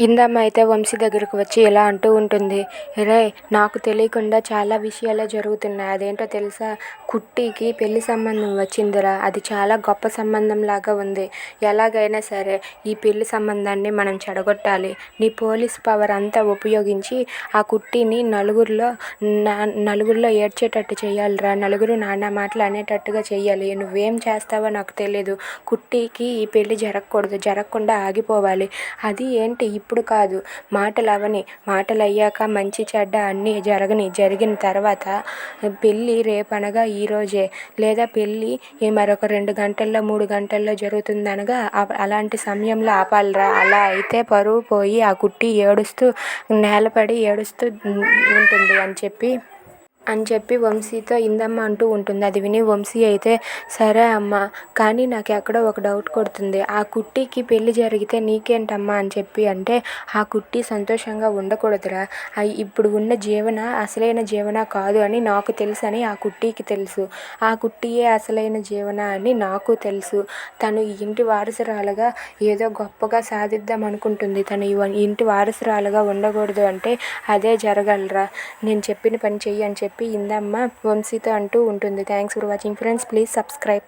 ఇందమ్మ అయితే వంశీ దగ్గరకు వచ్చి ఇలా అంటూ ఉంటుంది. రేయ్, నాకు తెలియకుండా చాలా విషయాలే జరుగుతున్నాయి. అదేంటో తెలుసా? కుట్టికి పెళ్లి సంబంధం వచ్చిందిరా. అది చాలా గొప్ప సంబంధం లాగా ఉంది. ఎలాగైనా సరే ఈ పెళ్లి సంబంధాన్ని మనం చెడగొట్టాలి. నీ పోలీస్ పవర్ అంతా ఉపయోగించి ఆ కుట్టిని నలుగురిలో ఏడ్చేటట్టు చేయాలిరా. నలుగురు నానా మాటలు అనేటట్టుగా చెయ్యాలి. నువ్వేం చేస్తావో నాకు తెలీదు. కుట్టికి ఈ పెళ్లి జరగకూడదు, జరగకుండా ఆగిపోవాలి. అది ఏంటి ఇప్పుడు కాదు, మాటలు అవని, మాటలు అయ్యాక మంచి చెడ్డ అన్నీ జరిగిన తర్వాత పెళ్ళి రేపనగా ఈరోజే, లేదా పెళ్ళి మరొక 2 గంటల్లో 3 గంటల్లో జరుగుతుందనగా అలాంటి సమయంలో ఆపాలిరా. అలా అయితే పరువు పోయి ఆ కుట్టి ఏడుస్తూ నేలపడి ఏడుస్తూ ఉంటుంది అని చెప్పి వంశీతో ఇందమ్మ అంటూ ఉంటుంది. అది విని వంశీ అయితే, సరే అమ్మ, కానీ నాకు ఎక్కడో ఒక డౌట్ కొడుతుంది. ఆ కుట్టికి పెళ్లి జరిగితే నీకేంటమ్మా అని చెప్పి అంటే, ఆ కుట్టి సంతోషంగా ఉండకూడదురా. ఇప్పుడు ఉన్న జీవన అసలైన జీవన కాదు అని నాకు తెలుసు అని ఆ కుట్టికి తెలుసు. ఆ కుట్టియే అసలైన జీవన అని నాకు తెలుసు. తను ఈ ఇంటి వారసురాలుగా ఏదో గొప్పగా సాధిద్దాం అనుకుంటుంది. తను ఈ ఇంటి వారసురాలుగా ఉండకూడదు అంటే అదే జరగలరా. నేను చెప్పిన పని చెయ్యి అని చెప్పి ఇందమ్మ వంశీతో అంటూ ఉంటుంది. Thanks for watching friends. Please subscribe.